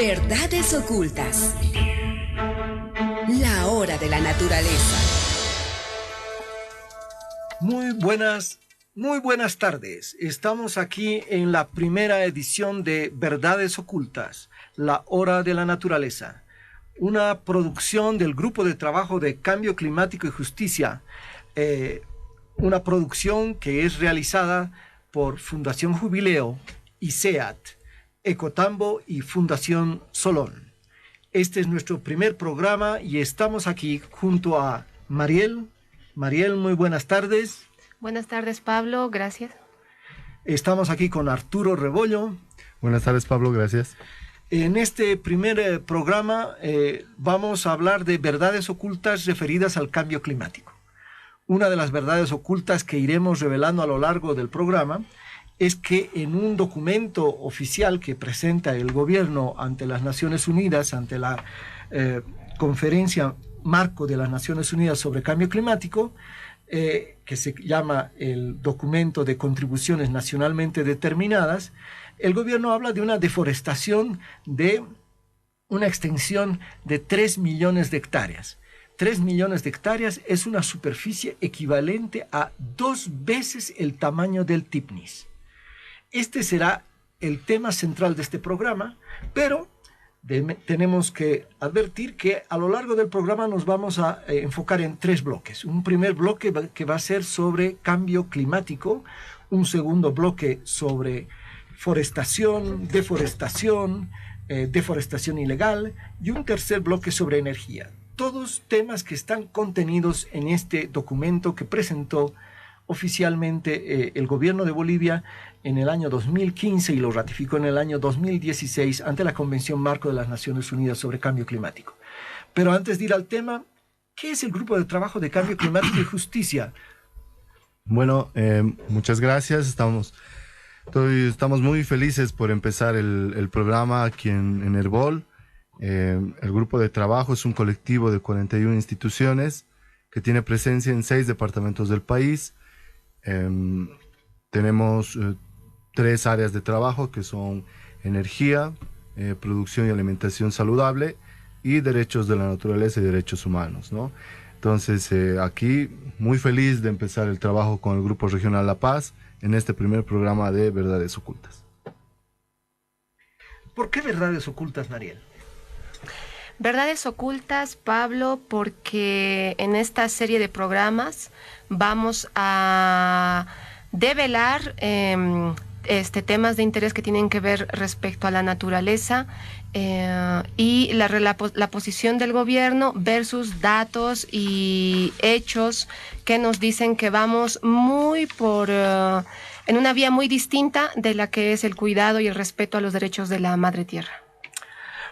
Verdades ocultas. La hora de la naturaleza. Muy buenas tardes. Estamos aquí en la primera edición de Verdades ocultas, la hora de la naturaleza. Una producción del Grupo de Trabajo de Cambio Climático y Justicia. Una producción que es realizada por Fundación Jubileo, ICEAT, Ecotambo y Fundación Solón. Este es nuestro primer programa y estamos aquí junto a Mariel. Mariel, muy buenas tardes. Buenas tardes, Pablo, gracias. Estamos aquí con Arturo Rebollo. Buenas tardes, Pablo, gracias. En este primer programa vamos a hablar de verdades ocultas referidas al cambio climático. Una de las verdades ocultas que iremos revelando a lo largo del programa es que en un documento oficial que presenta el gobierno ante las Naciones Unidas, ante la conferencia marco de las Naciones Unidas sobre cambio climático, que se llama el documento de contribuciones nacionalmente determinadas, el gobierno habla de una deforestación de una extensión de 3 millones de hectáreas. 3 millones de hectáreas es una superficie equivalente a 2 veces el tamaño del Tipnis. Este será el tema central de este programa, pero tenemos que advertir que a lo largo del programa nos vamos a enfocar en 3 bloques. Un primer bloque que va a ser sobre cambio climático, un segundo bloque sobre forestación, deforestación, deforestación ilegal y un tercer bloque sobre energía. Todos temas que están contenidos en este documento que presentó oficialmente el gobierno de Bolivia en el año 2015 y lo ratificó en el año 2016 ante la Convención Marco de las Naciones Unidas sobre Cambio Climático. Pero antes de ir al tema, ¿qué es el Grupo de Trabajo de Cambio Climático y Justicia? Bueno, muchas gracias. Estamos muy felices por empezar el programa aquí en Herbol. El Grupo de Trabajo es un colectivo de 41 instituciones que tiene presencia en 6 departamentos del país. Tenemos 3 áreas de trabajo que son energía, producción y alimentación saludable y derechos de la naturaleza y derechos humanos, ¿no? Entonces, aquí muy feliz de empezar el trabajo con el Grupo Regional La Paz en este primer programa de Verdades Ocultas. ¿Por qué Verdades Ocultas, Mariel? Verdades ocultas, Pablo, porque en esta serie de programas vamos a develar temas de interés que tienen que ver respecto a la naturaleza y la posición del gobierno versus datos y hechos que nos dicen que vamos en una vía muy distinta de la que es el cuidado y el respeto a los derechos de la madre tierra.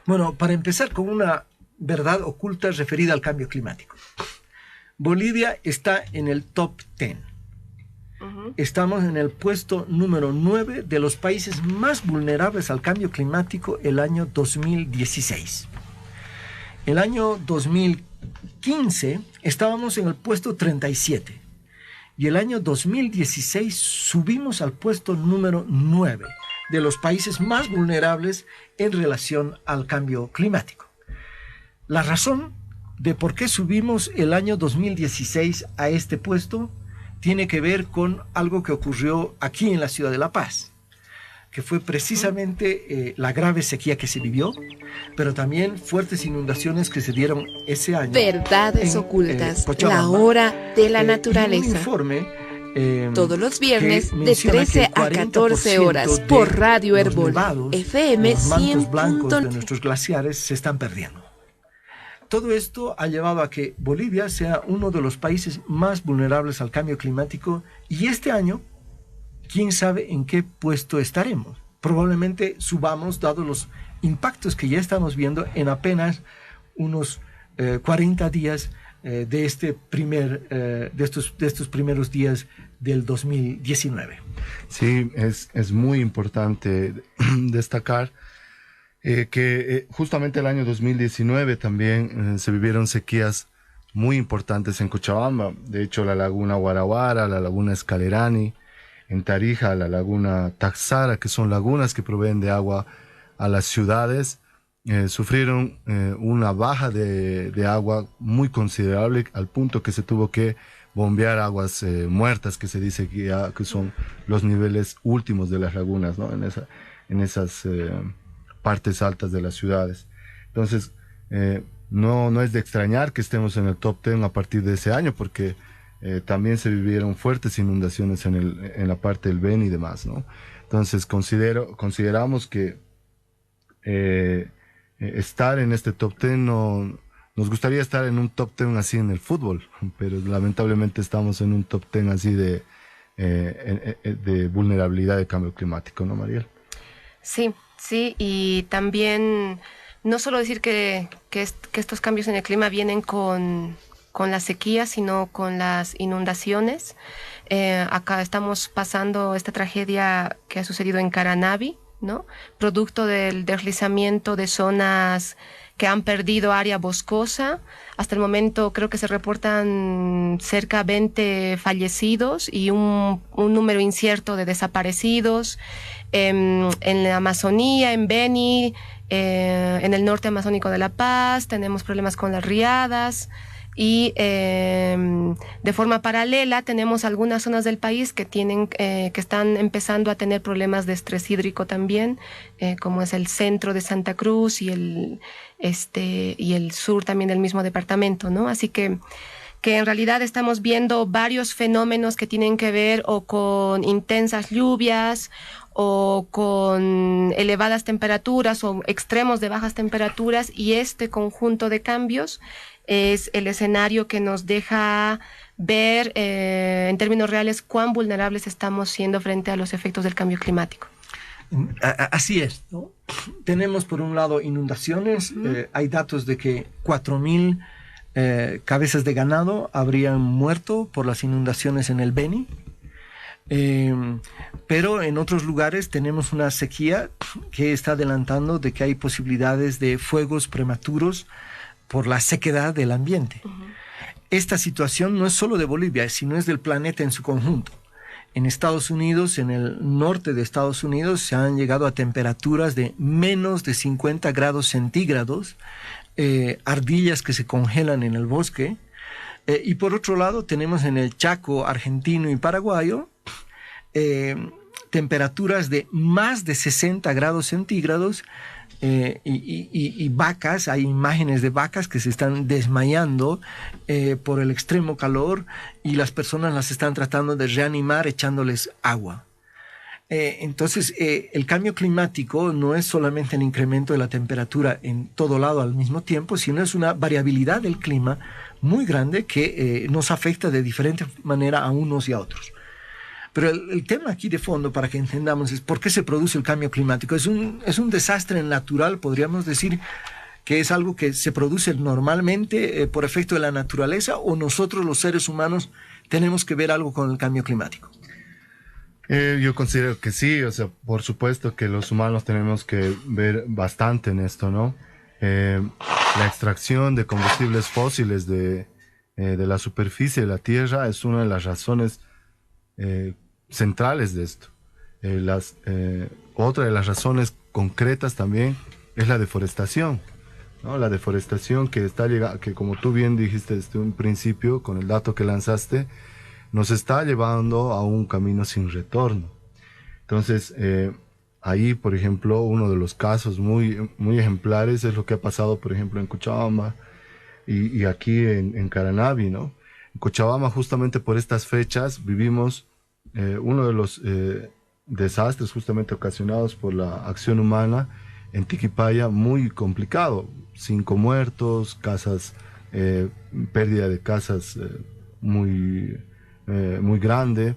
Bueno, para empezar con una verdad oculta referida al cambio climático. Bolivia está en el top 10. Estamos en el puesto número 9 de los países más vulnerables al cambio climático el año 2016. El año 2015 estábamos en el puesto 37 y el año 2016 subimos al puesto número 9 de los países más vulnerables en relación al cambio climático. La razón de por qué subimos el año 2016 a este puesto tiene que ver con algo que ocurrió aquí en la ciudad de La Paz, que fue precisamente la grave sequía que se vivió, pero también fuertes inundaciones que se dieron ese año. Verdades ocultas, la hora de la naturaleza. Un informe todos los viernes de 13 a 14 horas por Radio Herbol, FM 100. Blancos de nuestros glaciares se están perdiendo. Todo esto ha llevado a que Bolivia sea uno de los países más vulnerables al cambio climático y este año, quién sabe en qué puesto estaremos. Probablemente subamos, dado los impactos que ya estamos viendo en apenas unos 40 días de estos primeros días del 2019. Sí, es muy importante destacar que justamente el año 2019 también se vivieron sequías muy importantes en Cochabamba. De hecho, la laguna Guaraguara, la laguna Escalerani, en Tarija, la laguna Taxara, que son lagunas que proveen de agua a las ciudades, sufrieron una baja de agua muy considerable al punto que se tuvo que bombear aguas muertas, que se dice que son los niveles últimos de las lagunas, ¿no? En esas partes altas de las ciudades. Entonces, no es de extrañar que estemos en el top 10 a partir de ese año, porque también se vivieron fuertes inundaciones en la parte del Beni y demás, ¿no? Entonces, consideramos que estar en este top 10 nos gustaría estar en un top 10 así en el fútbol, pero lamentablemente estamos en un top 10 así de vulnerabilidad de cambio climático, ¿no, Mariel? Sí, y también no solo decir que estos cambios en el clima vienen con la sequía, sino con las inundaciones. Acá estamos pasando esta tragedia que ha sucedido en Caranavi, ¿no? Producto del deslizamiento de zonas que han perdido área boscosa. Hasta el momento creo que se reportan cerca de 20 fallecidos y un número incierto de desaparecidos. En la Amazonía, en Beni, en el norte amazónico de La Paz, tenemos problemas con las riadas. Y de forma paralela tenemos algunas zonas del país que están empezando a tener problemas de estrés hídrico también, como es el centro de Santa Cruz y el sur también del mismo departamento, ¿no? Así que en realidad estamos viendo varios fenómenos que tienen que ver o con intensas lluvias o con elevadas temperaturas o extremos de bajas temperaturas, y este conjunto de cambios es el escenario que nos deja ver en términos reales cuán vulnerables estamos siendo frente a los efectos del cambio climático. Así es, ¿no? Tenemos por un lado inundaciones, hay datos de que 4.000 cabezas de ganado habrían muerto por las inundaciones en el Beni, pero en otros lugares tenemos una sequía que está adelantando de que hay posibilidades de fuegos prematuros por la sequedad del ambiente. Esta situación no es solo de Bolivia, sino es del planeta en su conjunto. En Estados Unidos, en el norte de Estados Unidos, se han llegado a temperaturas de menos de 50 grados centígrados, ardillas que se congelan en el bosque, y por otro lado tenemos en el Chaco argentino y paraguayo temperaturas de más de 60 grados centígrados, y vacas, hay imágenes de vacas que se están desmayando por el extremo calor, y las personas las están tratando de reanimar echándoles agua. Entonces, el cambio climático no es solamente el incremento de la temperatura en todo lado al mismo tiempo, sino es una variabilidad del clima muy grande que nos afecta de diferente manera a unos y a otros. Pero el tema aquí de fondo, para que entendamos, es por qué se produce el cambio climático. Es un desastre natural, podríamos decir, que es algo que se produce normalmente por efecto de la naturaleza, o nosotros los seres humanos tenemos que ver algo con el cambio climático. Yo considero que sí, o sea, por supuesto que los humanos tenemos que ver bastante en esto, ¿no? La extracción de combustibles fósiles de la superficie de la Tierra es una de las razones centrales de esto. Otra de las razones concretas también es la deforestación, ¿no? La deforestación que que, como tú bien dijiste desde un principio, con el dato que lanzaste, nos está llevando a un camino sin retorno. Entonces, ahí, por ejemplo, uno de los casos muy, muy ejemplares es lo que ha pasado, por ejemplo, en Cochabamba y aquí en Caranavi, ¿no? En Cochabamba, justamente por estas fechas, vivimos uno de los desastres justamente ocasionados por la acción humana en Tiquipaya, muy complicado. 5 muertos, casas, pérdida de casas muy grande,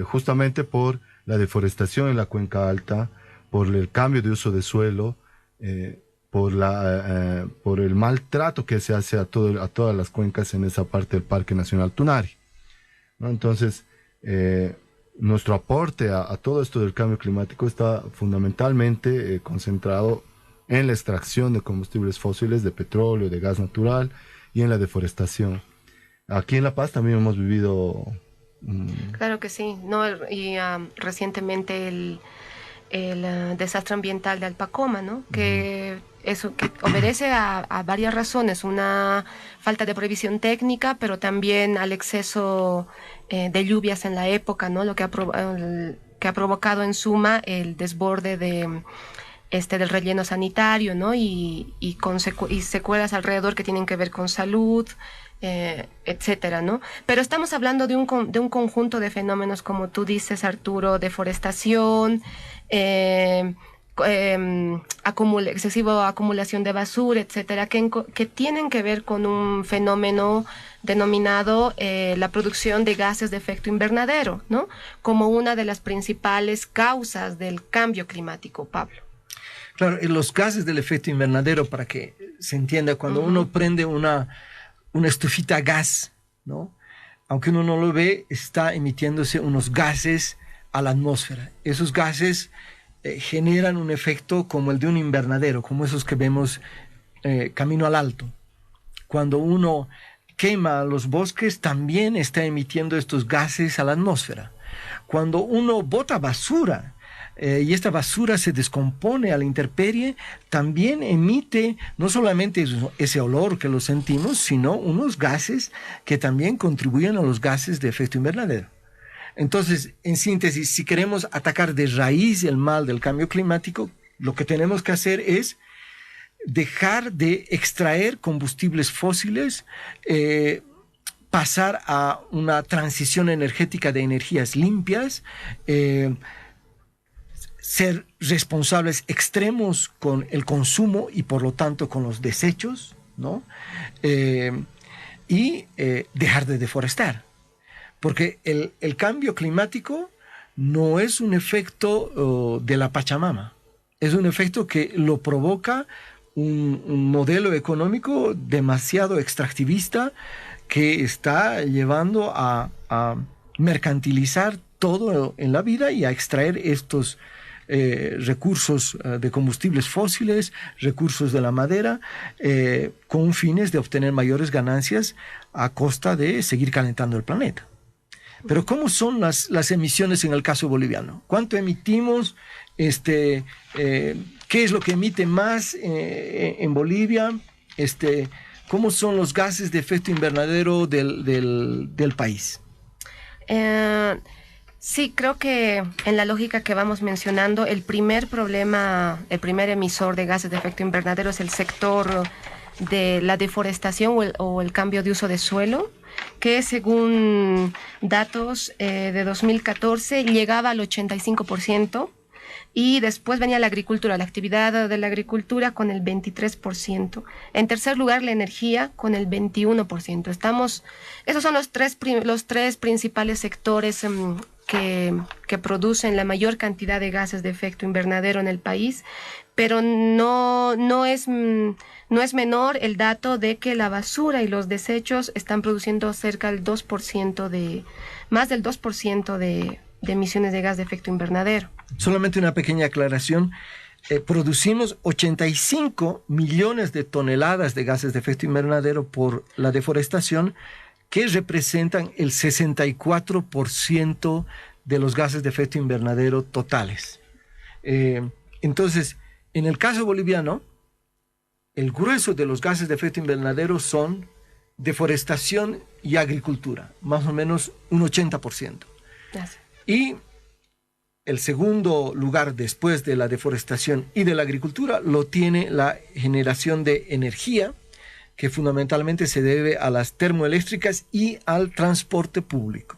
justamente por la deforestación en la cuenca alta, por el cambio de uso de suelo, por el maltrato que se hace a todas las cuencas en esa parte del Parque Nacional Tunari, ¿no? Entonces, nuestro aporte a todo esto del cambio climático está fundamentalmente concentrado en la extracción de combustibles fósiles, de petróleo, de gas natural, y en la deforestación. Aquí en La Paz también hemos vivido... Claro que sí, ¿no? Y recientemente el desastre ambiental de Alpacoma, ¿no? Que eso que obedece a varias razones, una falta de previsión técnica, pero también al exceso de lluvias en la época, ¿no? Lo que ha provocado en suma el desborde del relleno sanitario, ¿no? Y secuelas alrededor que tienen que ver con salud, etcétera, ¿no? Pero estamos hablando de un conjunto de fenómenos, como tú dices, Arturo: deforestación, excesiva acumulación de basura, etcétera, que tienen que ver con un fenómeno denominado la producción de gases de efecto invernadero, ¿no? Como una de las principales causas del cambio climático, Pablo. Claro, los gases del efecto invernadero, para que se entienda, cuando uno prende una estufita a gas, ¿no? Aunque uno no lo ve, está emitiéndose unos gases a la atmósfera. Esos gases generan un efecto como el de un invernadero, como esos que vemos camino al alto. Cuando uno quema los bosques, también está emitiendo estos gases a la atmósfera. Cuando uno bota basura, y esta basura se descompone a la intemperie, también emite no solamente ese olor que lo sentimos, sino unos gases que también contribuyen a los gases de efecto invernadero. Entonces, en síntesis, si queremos atacar de raíz el mal del cambio climático, lo que tenemos que hacer es dejar de extraer combustibles fósiles, pasar a una transición energética de energías limpias, ser responsables extremos con el consumo y por lo tanto con los desechos, ¿no? Y dejar de deforestar. Porque el cambio climático no es un efecto de la Pachamama, es un efecto que lo provoca un modelo económico demasiado extractivista que está llevando a mercantilizar todo en la vida y a extraer estos recursos de combustibles fósiles, recursos de la madera, con fines de obtener mayores ganancias a costa de seguir calentando el planeta. Pero ¿cómo son las emisiones en el caso boliviano? ¿Cuánto emitimos? ¿Qué es lo que emite más en Bolivia? ¿Cómo son los gases de efecto invernadero del país? Sí, creo que en la lógica que vamos mencionando, el primer emisor de gases de efecto invernadero es el sector de la deforestación o el cambio de uso de suelo, que según datos de 2014 llegaba al 85%, y después venía la agricultura, la actividad de la agricultura con el 23%. En tercer lugar, la energía con el 21%. Esos son los tres principales sectores que producen la mayor cantidad de gases de efecto invernadero en el país, pero no es menor el dato de que la basura y los desechos están produciendo cerca del 2%, más del 2% de emisiones de gas de efecto invernadero. Solamente una pequeña aclaración. Producimos 85 millones de toneladas de gases de efecto invernadero por la deforestación, que representan el 64% de los gases de efecto invernadero totales. Entonces, en el caso boliviano, el grueso de los gases de efecto invernadero son deforestación y agricultura, más o menos un 80%. Gracias. Y el segundo lugar después de la deforestación y de la agricultura lo tiene la generación de energía, que fundamentalmente se debe a las termoeléctricas y al transporte público.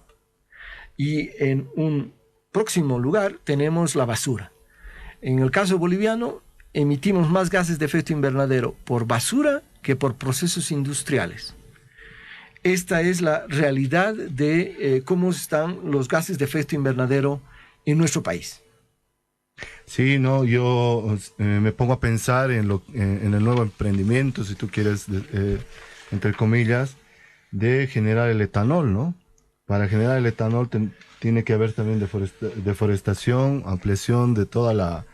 Y en un próximo lugar tenemos la basura. En el caso boliviano, emitimos más gases de efecto invernadero por basura que por procesos industriales. Esta es la realidad de cómo están los gases de efecto invernadero en nuestro país. Sí, no, yo me pongo a pensar en el nuevo emprendimiento, si tú quieres, entre comillas, de generar el etanol, ¿no? Para generar el etanol tiene que haber también deforestación, ampliación de toda la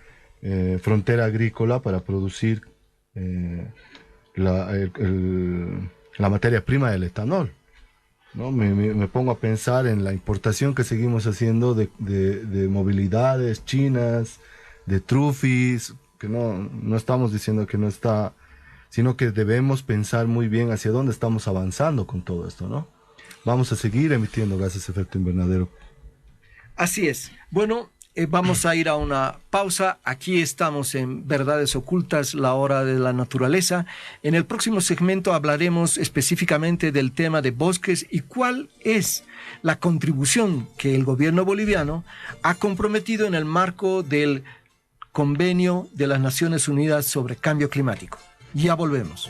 frontera agrícola para producir la materia prima del etanol, ¿no? Me pongo a pensar en la importación que seguimos haciendo de movilidades chinas, de trufis, no estamos diciendo que no está, sino que debemos pensar muy bien hacia dónde estamos avanzando con todo esto, ¿no? Vamos a seguir emitiendo gases de efecto invernadero. Así es. Bueno, vamos a ir a una pausa. Aquí estamos en Verdades Ocultas, la hora de la naturaleza. En el próximo segmento hablaremos específicamente del tema de bosques y cuál es la contribución que el gobierno boliviano ha comprometido en el marco del Convenio de las Naciones Unidas sobre Cambio Climático. Ya volvemos.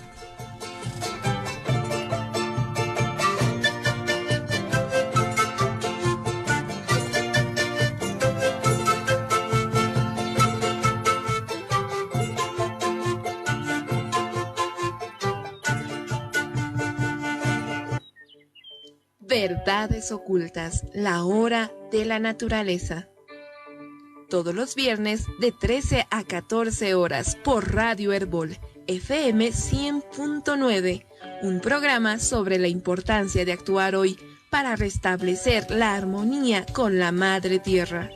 Verdades Ocultas, la hora de la naturaleza. Todos los viernes de 13 a 14 horas por Radio Herbol, FM 100.9. Un programa sobre la importancia de actuar hoy para restablecer la armonía con la Madre Tierra.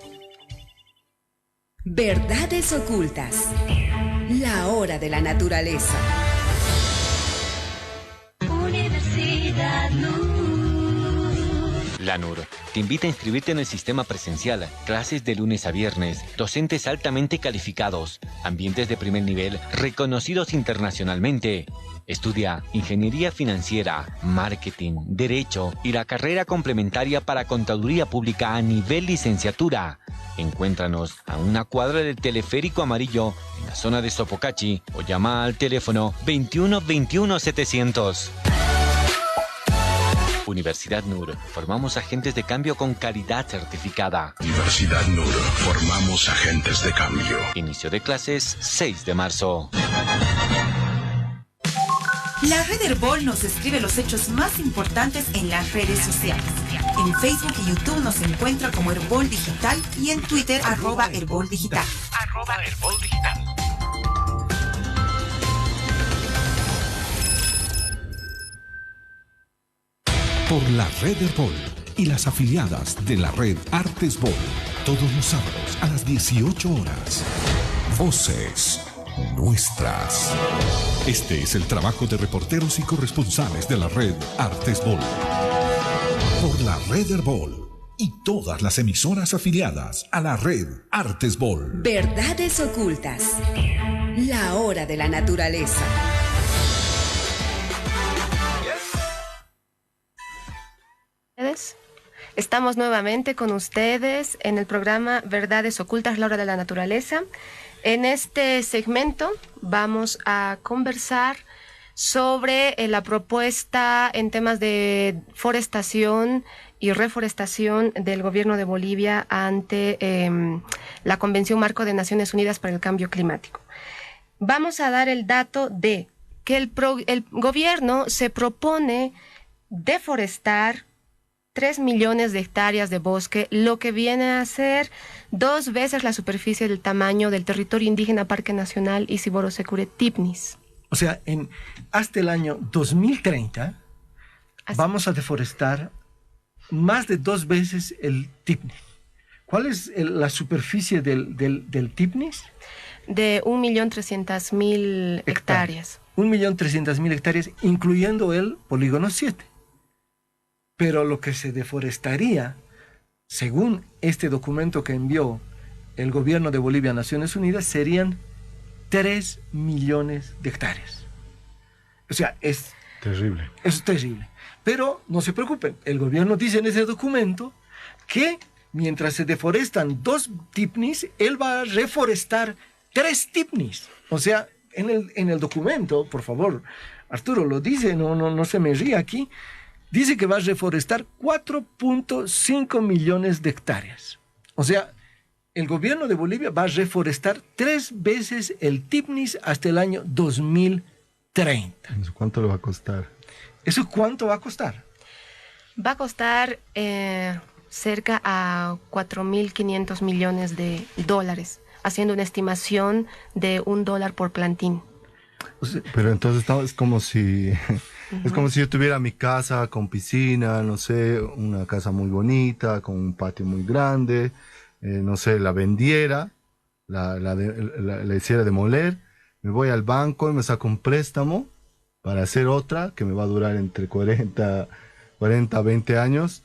Verdades Ocultas, la hora de la naturaleza. Universidad NUR. La NUR te invita a inscribirte en el sistema presencial, clases de lunes a viernes, docentes altamente calificados, ambientes de primer nivel reconocidos internacionalmente. Estudia Ingeniería Financiera, Marketing, Derecho y la carrera complementaria para Contaduría Pública a nivel licenciatura. Encuéntranos a una cuadra del Teleférico Amarillo en la zona de Sopocachi o llama al teléfono 21 21 700. Universidad NUR. Formamos agentes de cambio con calidad certificada. Universidad NUR. Formamos agentes de cambio. Inicio de clases 6 de marzo. La Red Herbol nos describe los hechos más importantes en las redes sociales. En Facebook y YouTube nos encuentra como Herbol Digital y en Twitter @Herbol Digital. @Herbol Digital. Por la Red Herbol y las afiliadas de la red Artesbol, todos los sábados a las 18 horas. Voces nuestras. Este es el trabajo de reporteros y corresponsales de la red Artesbol. Por la Red Herbol y todas las emisoras afiliadas a la red Artesbol. Verdades Ocultas, la hora de la naturaleza. Estamos nuevamente con ustedes en el programa Verdades Ocultas, la hora de la naturaleza. En este segmento vamos a conversar sobre la propuesta en temas de forestación y reforestación del gobierno de Bolivia ante la Convención Marco de Naciones Unidas para el Cambio Climático. Vamos a dar el dato de que el gobierno se propone deforestar 3 millones de hectáreas de bosque, lo que viene a ser 2 veces la superficie del tamaño del territorio indígena Parque Nacional Isiboro-Secure-Tipnis. O sea, hasta el año 2030 vamos a deforestar más de 2 veces el Tipnis. ¿Cuál es la superficie del Tipnis? De 1.300.000 hectáreas. 1.300.000 hectáreas, incluyendo el polígono 7. Pero lo que se deforestaría, según este documento que envió el gobierno de Bolivia a Naciones Unidas, serían 3 millones de hectáreas. O sea, es terrible. Es terrible. Pero no se preocupen, el gobierno dice en ese documento que mientras se deforestan 2 tipnis, él va a reforestar 3 tipnis. O sea, en el documento, por favor, Arturo lo dice, no se me ría aquí. Dice que va a reforestar 4.5 millones de hectáreas. O sea, el gobierno de Bolivia va a reforestar 3 veces el Tipnis hasta el año 2030. ¿Eso cuánto le va a costar? ¿Eso cuánto va a costar? Va a costar cerca a 4.500 millones de dólares, haciendo una estimación de $1 por plantín. Pero entonces es como si es como si yo tuviera mi casa con piscina, no sé, una casa muy bonita, con un patio muy grande, no sé, la vendiera la hiciera demoler, me voy al banco y me saco un préstamo para hacer otra que me va a durar entre 40 a 20 años.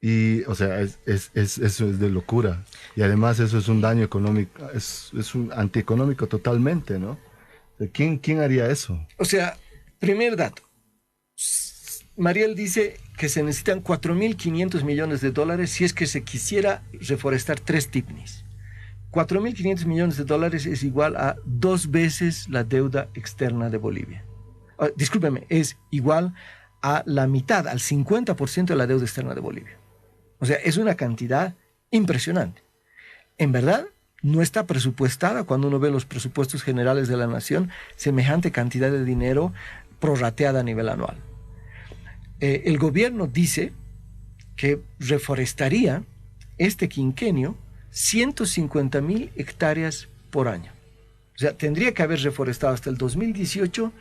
Y, o sea, eso es de locura. Y además eso es un daño económico, es un antieconómico totalmente, ¿no? ¿Quién haría eso? O sea, primer dato. Mariel dice que se necesitan $4.500 millones si es que se quisiera reforestar 3 tipnis. $4.500 millones es igual a 2 veces la deuda externa de Bolivia. Discúlpeme, es igual a la mitad, al 50% de la deuda externa de Bolivia. O sea, es una cantidad impresionante. En verdad, no está presupuestada cuando uno ve los presupuestos generales de la nación, semejante cantidad de dinero prorrateada a nivel anual. El gobierno dice que reforestaría este quinquenio 150.000 hectáreas por año. O sea, tendría que haber reforestado hasta el 2018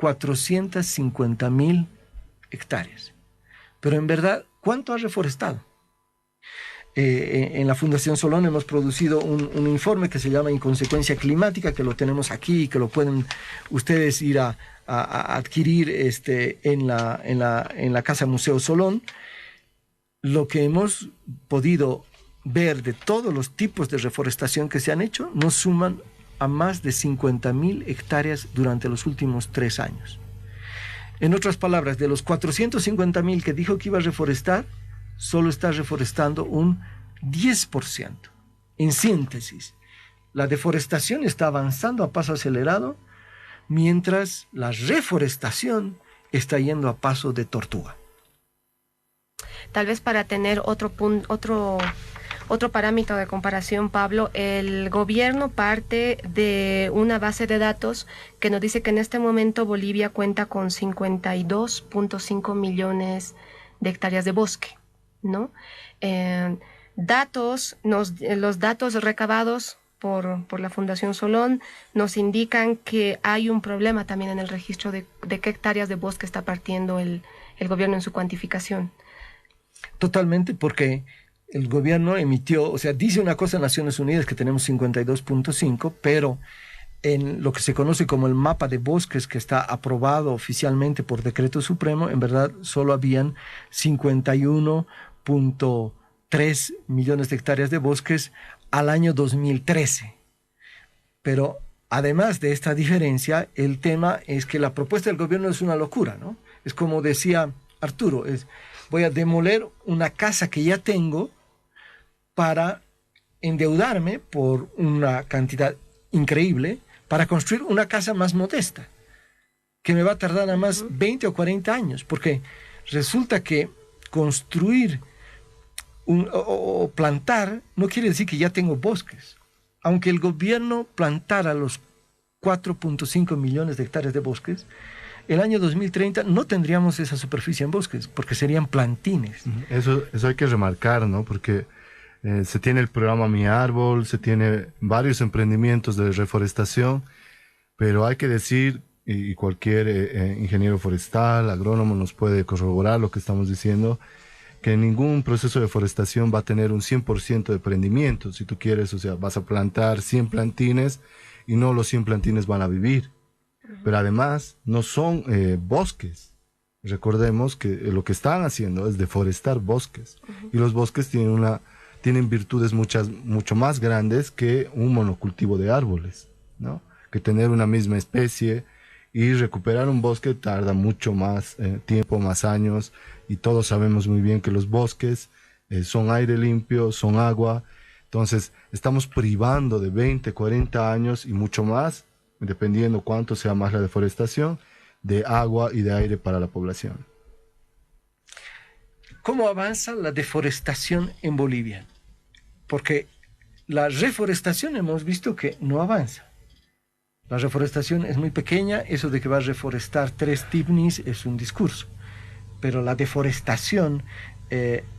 450.000 hectáreas. Pero en verdad, ¿cuánto ha reforestado? En la Fundación Solón hemos producido un informe que se llama Inconsecuencia Climática, que lo tenemos aquí y que lo pueden ustedes ir a adquirir en la Casa Museo Solón. Lo que hemos podido ver de todos los tipos de reforestación que se han hecho nos suman a más de 50.000 hectáreas durante los últimos 3 años. En otras palabras, de los 450.000 que dijo que iba a reforestar, solo está reforestando un 10%. En síntesis, la deforestación está avanzando a paso acelerado, mientras la reforestación está yendo a paso de tortuga. Tal vez para tener otro parámetro de comparación, Pablo, el gobierno parte de una base de datos que nos dice que en este momento Bolivia cuenta con 52.5 millones de hectáreas de bosque, ¿no? Los datos recabados por la Fundación Solón nos indican que hay un problema también en el registro de qué hectáreas de bosque está partiendo el gobierno en su cuantificación. Totalmente, porque el gobierno emitió, o sea, dice una cosa en Naciones Unidas que tenemos 52.5, pero en lo que se conoce como el mapa de bosques que está aprobado oficialmente por decreto supremo, en verdad solo habían 51.3 millones de hectáreas de bosques al año 2013. Pero además de esta diferencia, el tema es que la propuesta del gobierno es una locura, ¿no? Es como decía Arturo, voy a demoler una casa que ya tengo para endeudarme por una cantidad increíble para construir una casa más modesta, que me va a tardar nada más 20 o 40 años, porque resulta que construir o plantar no quiere decir que ya tengo bosques. Aunque el gobierno plantara los 4.5 millones de hectáreas de bosques, el año 2030 no tendríamos esa superficie en bosques, porque serían plantines. Eso hay que remarcar, ¿no? Porque se tiene el programa Mi Árbol, se tiene varios emprendimientos de reforestación, pero hay que decir, y cualquier ingeniero forestal, agrónomo nos puede corroborar lo que estamos diciendo, que ningún proceso de forestación va a tener un 100% de prendimiento. Si tú quieres, o sea, vas a plantar 100 plantines y no los 100 plantines van a vivir. Pero además no son bosques. Recordemos que lo que están haciendo es deforestar bosques. Y los bosques tienen virtudes mucho más grandes que un monocultivo de árboles, ¿no? Que tener una misma especie, y recuperar un bosque tarda mucho más tiempo, más años, y todos sabemos muy bien que los bosques son aire limpio, son agua. Entonces estamos privando de 20, 40 años y mucho más, dependiendo cuánto sea más la deforestación, de agua y de aire para la población. ¿Cómo avanza la deforestación en Bolivia? Porque la reforestación hemos visto que no avanza. La reforestación es muy pequeña, eso de que va a reforestar 3 tipnis es un discurso. Pero la deforestación,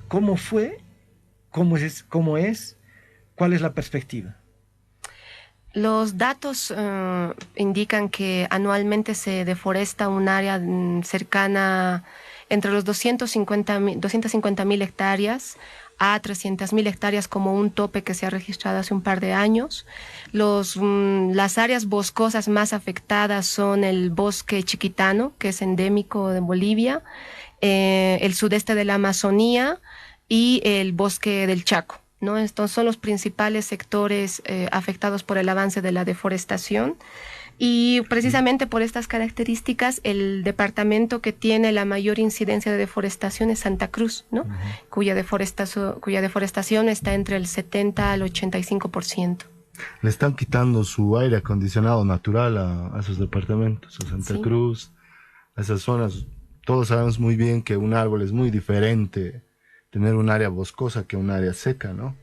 ¿cómo fue? ¿Cómo es? ¿Cuál es la perspectiva? Los datos indican que anualmente se deforesta un área cercana entre los 250.000 hectáreas a 300.000 hectáreas como un tope que se ha registrado hace un par de años. Las áreas boscosas más afectadas son el bosque chiquitano, que es endémico de Bolivia, el sudeste de la Amazonía y el bosque del Chaco, ¿no? Estos son los principales sectores afectados por el avance de la deforestación. Y precisamente por estas características, el departamento que tiene la mayor incidencia de deforestación es Santa Cruz, ¿no? Cuya deforestación está entre el 70 al 85%. Le están quitando su aire acondicionado natural a esos departamentos, a Santa Cruz, a esas zonas. Todos sabemos muy bien que un árbol es muy diferente tener un área boscosa que un área seca, ¿no?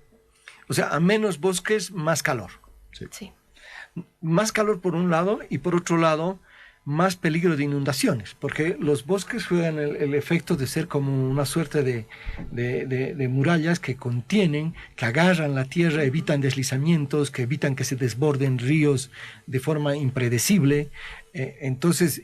O sea, a menos bosques, más calor. Sí. Más calor por un lado y por otro lado más peligro de inundaciones, porque los bosques juegan el efecto de ser como una suerte de murallas que contienen, que agarran la tierra, evitan deslizamientos, que evitan que se desborden ríos de forma impredecible. Entonces,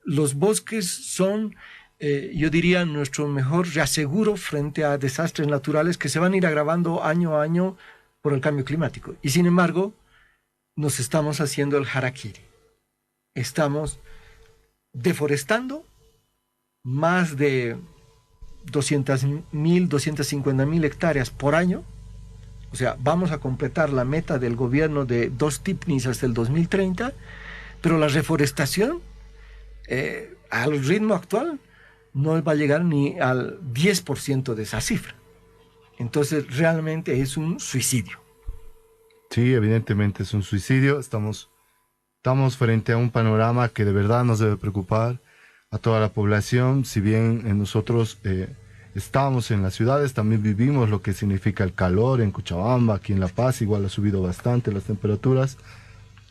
los bosques son, yo diría, nuestro mejor reaseguro frente a desastres naturales que se van a ir agravando año a año por el cambio climático. Y sin embargo, nos estamos haciendo el harakiri. Estamos deforestando más de 200.000, 250.000 hectáreas por año. O sea, vamos a completar la meta del gobierno de 2 tipnis hasta el 2030, pero la reforestación al ritmo actual no va a llegar ni al 10% de esa cifra. Entonces, realmente es un suicidio. Sí, evidentemente es un suicidio. Estamos frente a un panorama que de verdad nos debe preocupar a toda la población. Si bien nosotros estamos en las ciudades, también vivimos lo que significa el calor en Cochabamba, aquí en La Paz igual ha subido bastante las temperaturas,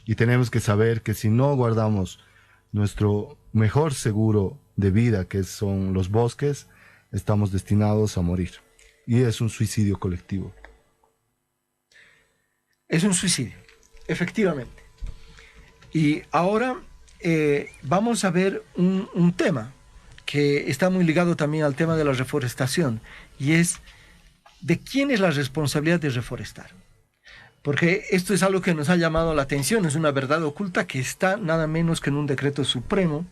y tenemos que saber que si no guardamos nuestro mejor seguro de vida, que son los bosques, estamos destinados a morir. Y es un suicidio colectivo. Es un suicidio, efectivamente. Y ahora vamos a ver un tema que está muy ligado también al tema de la reforestación, y es de quién es la responsabilidad de reforestar. Porque esto es algo que nos ha llamado la atención, es una verdad oculta que está nada menos que en un decreto supremo,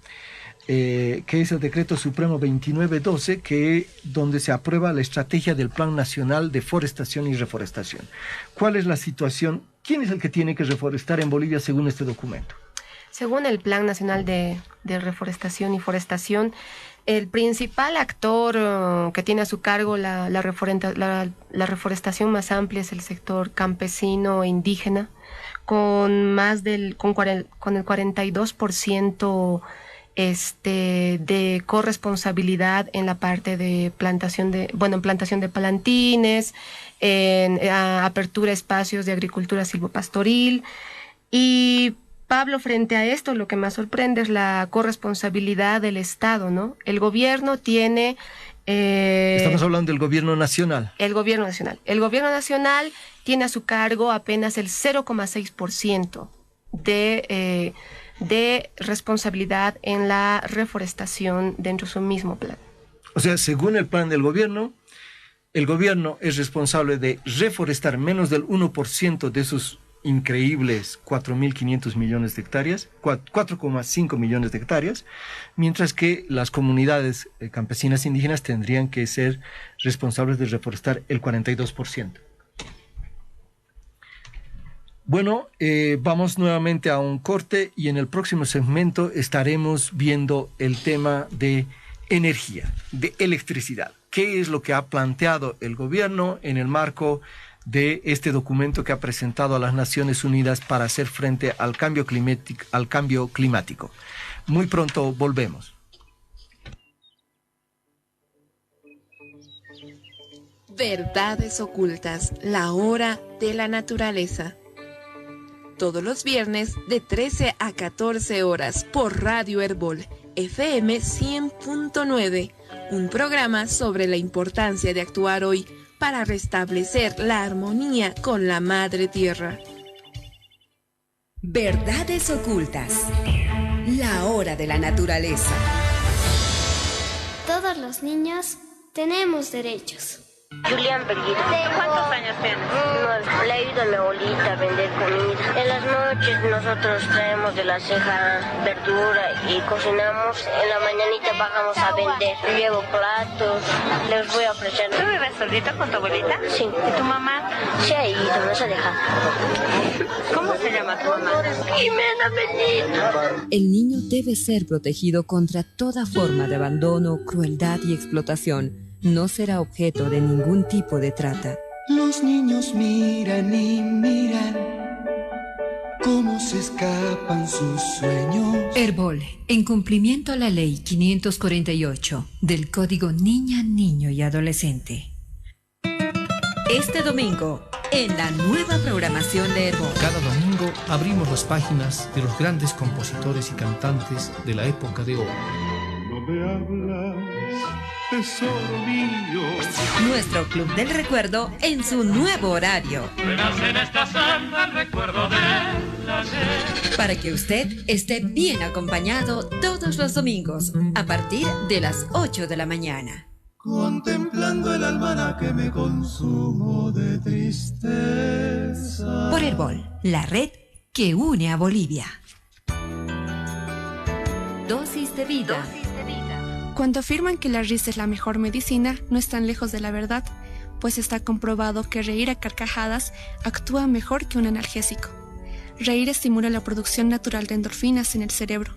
que es el decreto supremo 2912, donde se aprueba la estrategia del Plan Nacional de Forestación y Reforestación. ¿Cuál es la situación? ¿Quién es el que tiene que reforestar en Bolivia según este documento? Según el Plan Nacional de Reforestación y Forestación, el principal actor que tiene a su cargo la reforestación más amplia es el sector campesino e indígena, con el 42% de corresponsabilidad en la parte de plantación de plantines, en apertura de espacios de agricultura silvopastoril. Y Pablo, frente a esto, lo que más sorprende es la corresponsabilidad del Estado, ¿no? El gobierno tiene... Estamos hablando del gobierno nacional. El gobierno nacional. El gobierno nacional tiene a su cargo apenas el 0,6% de responsabilidad en la reforestación dentro de su mismo plan. O sea, según el plan del gobierno, el gobierno es responsable de reforestar menos del 1% de sus increíbles 4.500 millones de hectáreas, 4,5 millones de hectáreas, mientras que las comunidades campesinas indígenas tendrían que ser responsables de reforestar el 42%. Bueno, vamos nuevamente a un corte y en el próximo segmento estaremos viendo el tema de energía, de electricidad. ¿Qué es lo que ha planteado el gobierno en el marco de este documento que ha presentado a las Naciones Unidas para hacer frente al cambio climático? Muy pronto volvemos. Verdades ocultas, la hora de la naturaleza. Todos los viernes de 13 a 14 horas por Radio Herbol, FM 100.9, un programa sobre la importancia de actuar hoy para restablecer la armonía con la Madre Tierra. Verdades ocultas, la hora de la naturaleza. Todos los niños tenemos derechos. Julián Belguito. ¿Cuántos años tienes? No, le ayudo a mi abuelita a vender comida. En las noches nosotros traemos de la ceja verdura y cocinamos. En la mañanita bajamos a vender. Llevo platos, les voy a ofrecer. ¿Tú vives solita con tu abuelita? Sí. ¿Y tu mamá? Se ha ido, no se ha dejado. ¿Cómo se llama tu mamá? Jimena Benito. El niño debe ser protegido contra toda forma de abandono, crueldad y explotación. No será objeto de ningún tipo de trata. Los niños miran y miran cómo se escapan sus sueños. Herbol, en cumplimiento a la Ley 548 del Código Niña, Niño y Adolescente. Este domingo, en la nueva programación de Herbol. Cada domingo abrimos las páginas de los grandes compositores y cantantes de la época de oro. No me hablas, tesoro mío. Nuestro Club del Recuerdo en su nuevo horario. En esta santa el recuerdo de ayer. Para que usted esté bien acompañado todos los domingos a partir de las 8 de la mañana. Contemplando el almanaque me consumo de tristeza. Por Herbol, la red que une a Bolivia. Dosis de vida. Cuando afirman que la risa es la mejor medicina, no están lejos de la verdad, pues está comprobado que reír a carcajadas actúa mejor que un analgésico. Reír estimula la producción natural de endorfinas en el cerebro,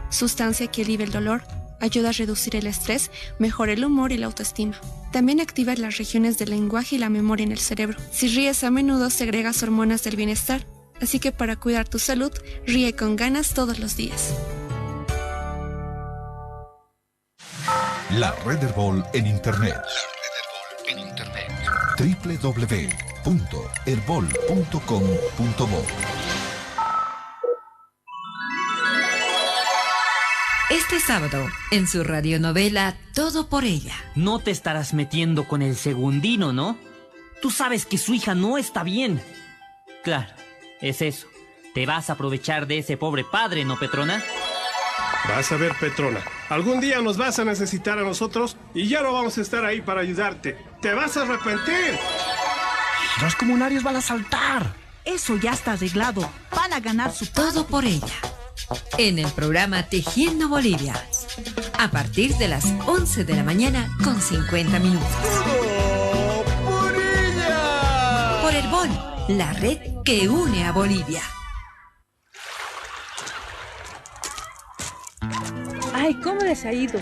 sustancia que alivia el dolor, ayuda a reducir el estrés, mejora el humor y la autoestima. También activa las regiones del lenguaje y la memoria en el cerebro. Si ríes a menudo, segregas hormonas del bienestar, así que para cuidar tu salud, ríe con ganas todos los días. La Red Herbol en Internet. www.herbol.com.bo. Este sábado, en su radionovela Todo por ella. No te estarás metiendo con el segundino, ¿no? Tú sabes que su hija no está bien. Claro, es eso. Te vas a aprovechar de ese pobre padre, ¿no, Petrona? Vas a ver, Petrona. Algún día nos vas a necesitar a nosotros y ya no vamos a estar ahí para ayudarte. ¡Te vas a arrepentir! Los comunarios van a saltar. Eso ya está arreglado. Van a ganar su... Todo por ella. En el programa Tejiendo Bolivia. A partir de las 11 de la mañana con 50 minutos. ¡Todo por ella! Por Herbol, la red que une a Bolivia. Ay, ¿cómo les ha ido?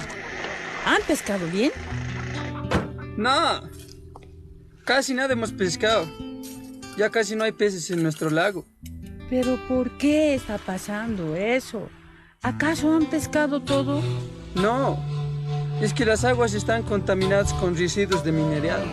¿Han pescado bien? No, casi nada hemos pescado. Ya casi no hay peces en nuestro lago. ¿Pero por qué está pasando eso? ¿Acaso han pescado todo? No, es que las aguas están contaminadas con residuos de mineral.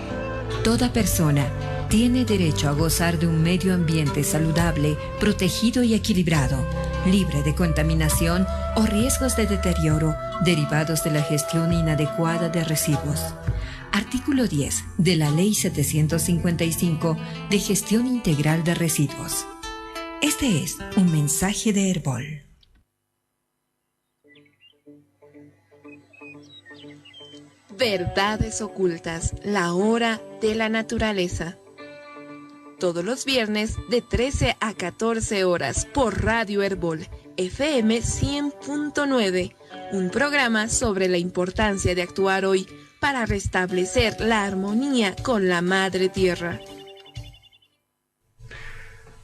Toda persona tiene derecho a gozar de un medio ambiente saludable, protegido y equilibrado, libre de contaminación o riesgos de deterioro derivados de la gestión inadecuada de residuos. Artículo 10 de la Ley 755 de Gestión Integral de Residuos. Este es un mensaje de Herbol. Verdades ocultas, la hora de la naturaleza. Todos los viernes de 13 a 14 horas por Radio Herbol, FM 100.9. Un programa sobre la importancia de actuar hoy para restablecer la armonía con la Madre Tierra.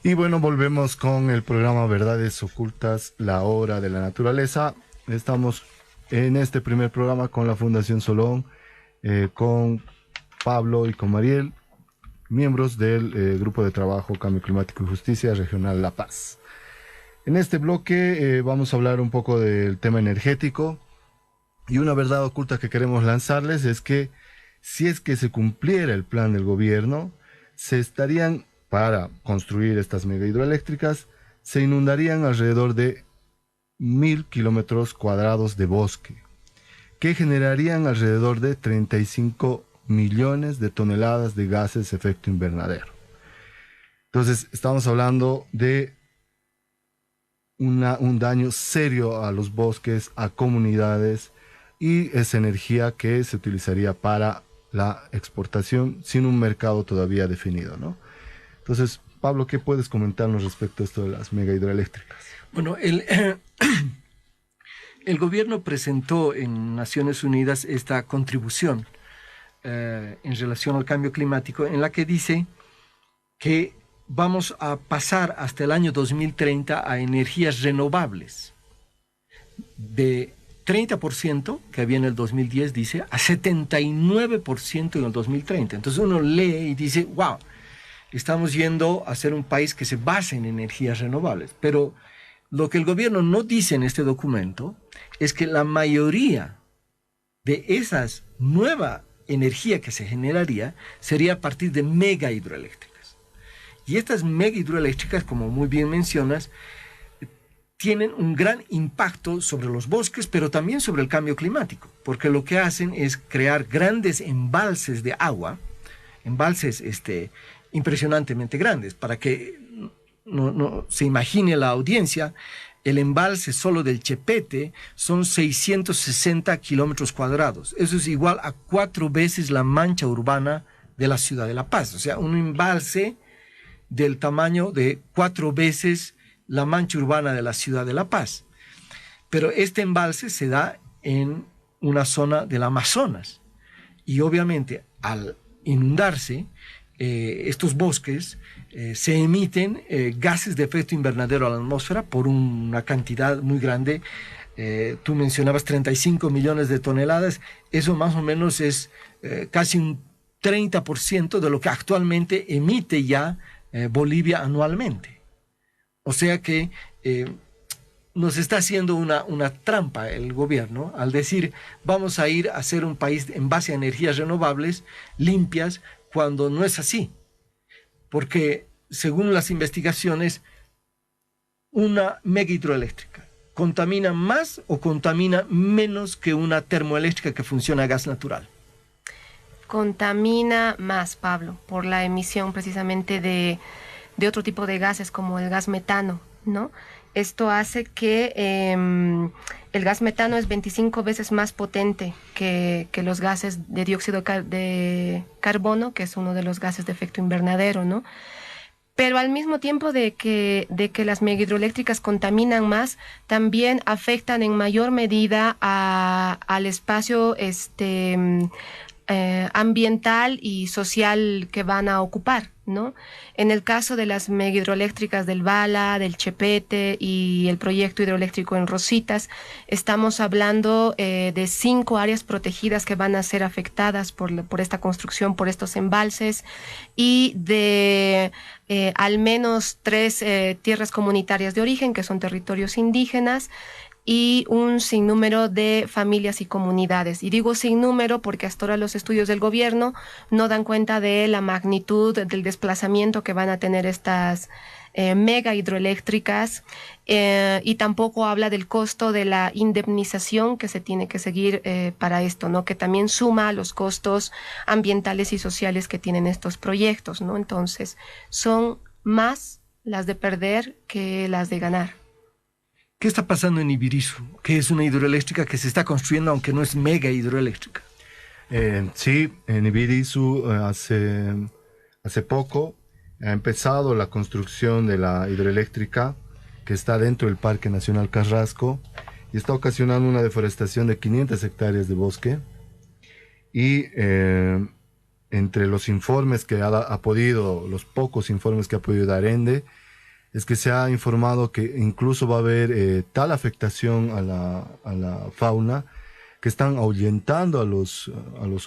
Y bueno, volvemos con el programa Verdades Ocultas, la hora de la naturaleza. Estamos en este primer programa con la Fundación Solón, con Pablo y con Mariel, miembros del Grupo de Trabajo Cambio Climático y Justicia Regional La Paz. En este bloque vamos a hablar un poco del tema energético, y una verdad oculta que queremos lanzarles es que si es que se cumpliera el plan del gobierno, se estarían, para construir estas mega hidroeléctricas, se inundarían alrededor de 1.000 kilómetros cuadrados de bosque, que generarían alrededor de 35 millones de toneladas de gases de efecto invernadero. Entonces, estamos hablando de un daño serio a los bosques, a comunidades, y esa energía que se utilizaría para la exportación sin un mercado todavía definido, ¿no? Entonces, Pablo, ¿qué puedes comentarnos respecto a esto de las mega hidroeléctricas? Bueno, el gobierno presentó en Naciones Unidas esta contribución en relación al cambio climático, en la que dice que vamos a pasar hasta el año 2030 a energías renovables. De 30% que había en el 2010, dice, a 79% en el 2030. Entonces uno lee y dice, wow, estamos yendo a ser un país que se basa en energías renovables. Pero lo que el gobierno no dice en este documento es que la mayoría de esas nueva energía que se generaría sería a partir de mega hidroeléctricas. Y estas mega hidroeléctricas, como muy bien mencionas, tienen un gran impacto sobre los bosques, pero también sobre el cambio climático, porque lo que hacen es crear grandes embalses de agua, embalses impresionantemente grandes. Para que no se imagine la audiencia, el embalse solo del Chepete son 660 kilómetros cuadrados. Eso es igual a 4 veces la mancha urbana de la ciudad de La Paz. O sea, un embalse del tamaño de 4 veces la mancha urbana de la ciudad de La Paz. Pero este embalse se da en una zona del Amazonas. Y obviamente, al inundarse, estos bosques se emiten gases de efecto invernadero a la atmósfera por una cantidad muy grande. Tú mencionabas 35 millones de toneladas. Eso más o menos es casi un 30% de lo que actualmente emite ya Bolivia anualmente. O sea que nos está haciendo una trampa el gobierno al decir vamos a ir a ser un país en base a energías renovables, limpias, cuando no es así. Porque según las investigaciones, una mega hidroeléctrica contamina más o contamina menos que una termoeléctrica que funciona a gas natural. Contamina más, Pablo, por la emisión precisamente de otro tipo de gases como el gas metano, ¿no? Esto hace que el gas metano es 25 veces más potente que los gases de dióxido de carbono, que es uno de los gases de efecto invernadero, ¿no? Pero al mismo tiempo de que las megahidroeléctricas contaminan más, también afectan en mayor medida al espacio ambiental y social que van a ocupar, ¿no? En el caso de las megahidroeléctricas del Bala, del Chepete y el proyecto hidroeléctrico en Rositas, estamos hablando de 5 áreas protegidas que van a ser afectadas por esta construcción, por estos embalses, y de al menos 3 tierras comunitarias de origen, que son territorios indígenas, y un sinnúmero de familias y comunidades. Y digo sinnúmero porque hasta ahora los estudios del gobierno no dan cuenta de la magnitud del desplazamiento que van a tener estas mega hidroeléctricas, y tampoco habla del costo de la indemnización que se tiene que seguir para esto, ¿no? Que también suma a los costos ambientales y sociales que tienen estos proyectos, ¿no? Entonces, son más las de perder que las de ganar. ¿Qué está pasando en Ibirizu? Que es una hidroeléctrica que se está construyendo, aunque no es mega hidroeléctrica. Sí, en Ibirizu hace poco ha empezado la construcción de la hidroeléctrica que está dentro del Parque Nacional Carrasco y está ocasionando una deforestación de 500 hectáreas de bosque. Y entre los informes que los pocos informes que ha podido dar ENDE, es que se ha informado que incluso va a haber tal afectación a la fauna que están ahuyentando a los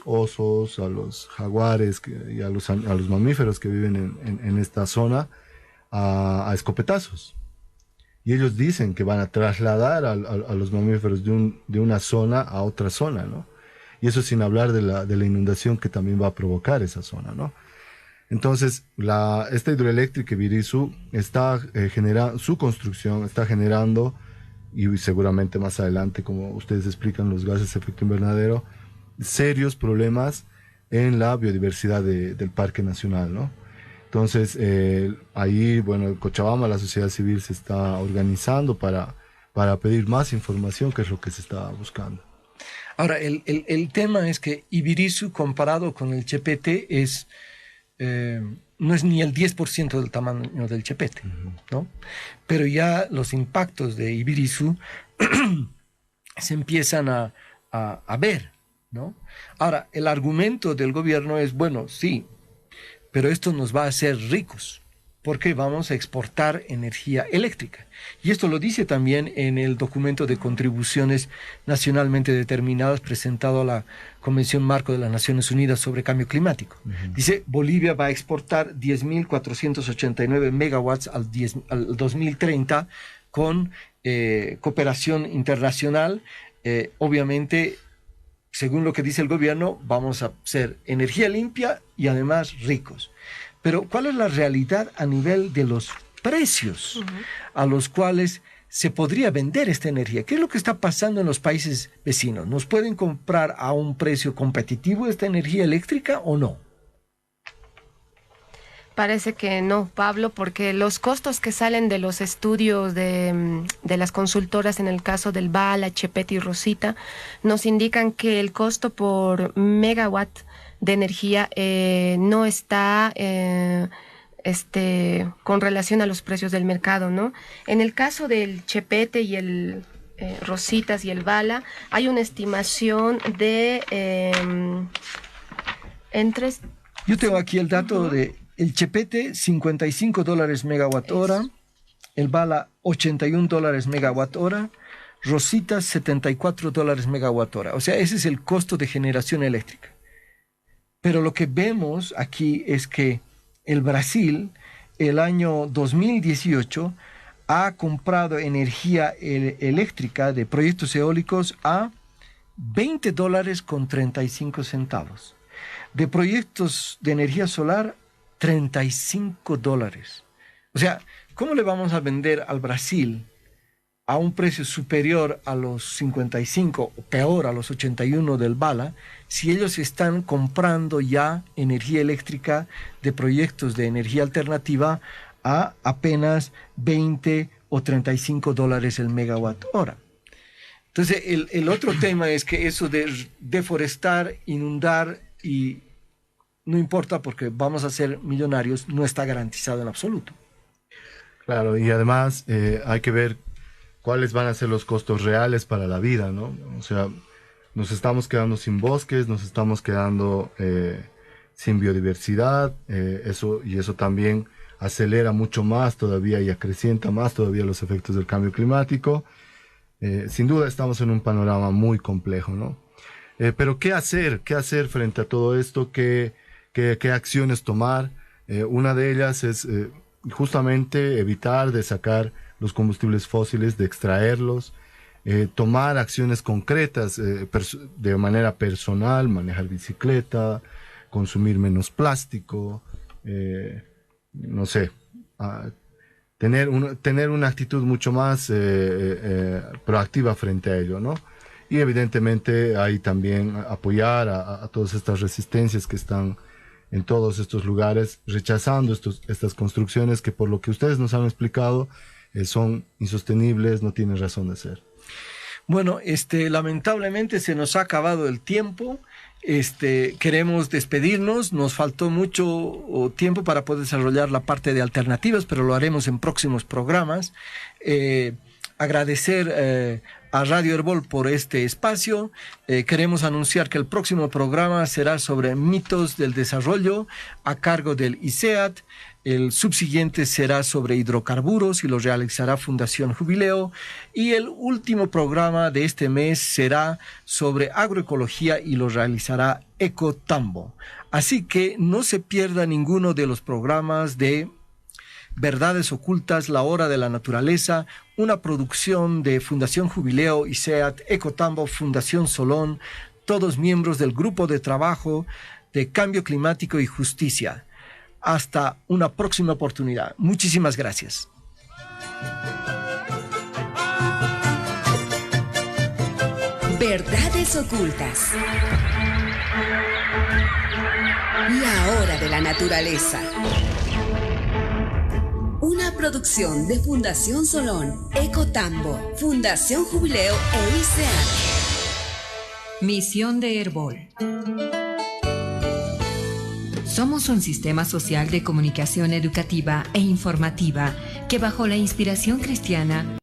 osos, a los jaguares y a los mamíferos que viven en esta zona a escopetazos. Y ellos dicen que van a trasladar a los mamíferos de una zona a otra zona, ¿no? Y eso sin hablar de la inundación que también va a provocar esa zona, ¿no? Entonces, esta hidroeléctrica Ibirizu está su construcción está generando, y seguramente más adelante, como ustedes explican, los gases de efecto invernadero, serios problemas en la biodiversidad del Parque Nacional, ¿no? Entonces, ahí, bueno, Cochabamba, la sociedad civil se está organizando para pedir más información, que es lo que se está buscando. Ahora, el tema es que Ibirisu comparado con el chepete no es ni el 10% del tamaño del chepete, ¿no? Pero ya los impactos de Ibirisu se empiezan a ver, ¿no? Ahora, el argumento del gobierno es, bueno, sí, pero esto nos va a hacer ricos, porque vamos a exportar energía eléctrica. Y esto lo dice también en el documento de contribuciones nacionalmente determinadas presentado a la Convención Marco de las Naciones Unidas sobre Cambio Climático. Dice, Bolivia va a exportar 10.489 megawatts al 2030 con cooperación internacional. Obviamente, según lo que dice el gobierno, vamos a ser energía limpia y además ricos. Pero ¿cuál es la realidad a nivel de los precios a los cuales se podría vender esta energía? ¿Qué es lo que está pasando en los países vecinos? ¿Nos pueden comprar a un precio competitivo esta energía eléctrica o no? Parece que no, Pablo, porque los costos que salen de los estudios de las consultoras, en el caso del Bala, Chepete y Rosita, nos indican que el costo por megawatt de energía no está con relación a los precios del mercado, ¿no? En el caso del Chepete y el Rositas y el Bala, hay una estimación de Yo tengo aquí el dato de el Chepete, $55 megawatt hora, el Bala, $81 megawatt hora, Rositas, $74 megawatt hora. O sea, ese es el costo de generación eléctrica. Pero lo que vemos aquí es que el Brasil, el año 2018, ha comprado energía eléctrica de proyectos eólicos a $20.35. De proyectos de energía solar, $35. O sea, ¿cómo le vamos a vender al Brasil a un precio superior a los 55 o peor a los 81 del Bala si ellos están comprando ya energía eléctrica de proyectos de energía alternativa a apenas $20 o $35 el megawatt hora? Entonces, el otro tema es que eso de deforestar, inundar y no importa porque vamos a ser millonarios, no está garantizado en absoluto. Claro, y además hay que ver cuáles van a ser los costos reales para la vida, ¿no? O sea, nos estamos quedando sin bosques, nos estamos quedando sin biodiversidad, eso también acelera mucho más todavía y acrecienta más todavía los efectos del cambio climático. Sin duda estamos en un panorama muy complejo, ¿no? Pero ¿qué hacer? ¿Qué hacer frente a todo esto? ¿Qué acciones tomar? Una de ellas es justamente evitar de sacar los combustibles fósiles, de extraerlos, tomar acciones concretas de manera personal, manejar bicicleta, consumir menos plástico, no sé, tener una actitud mucho más proactiva frente a ello, ¿no? Y evidentemente hay también apoyar a todas estas resistencias que están en todos estos lugares, rechazando estas construcciones que por lo que ustedes nos han explicado son insostenibles, no tienen razón de ser. Bueno, lamentablemente se nos ha acabado el tiempo. Queremos despedirnos, nos faltó mucho tiempo para poder desarrollar la parte de alternativas, pero lo haremos en próximos programas. Agradecer a Radio Herbol por este espacio. Queremos anunciar que el próximo programa será sobre mitos del desarrollo a cargo del ICEAT. El subsiguiente será sobre hidrocarburos y lo realizará Fundación Jubileo. Y el último programa de este mes será sobre agroecología y lo realizará Ecotambo. Así que no se pierda ninguno de los programas de Verdades Ocultas, La Hora de la Naturaleza, una producción de Fundación Jubileo, ICEAT, Ecotambo, Fundación Solón, todos miembros del Grupo de Trabajo de Cambio Climático y Justicia. Hasta una próxima oportunidad. Muchísimas gracias. Verdades Ocultas. La Hora de la Naturaleza. Una producción de Fundación Solón, Ecotambo, Fundación Jubileo e ICEAT. Misión de Herbol. Somos un sistema social de comunicación educativa e informativa que bajo la inspiración cristiana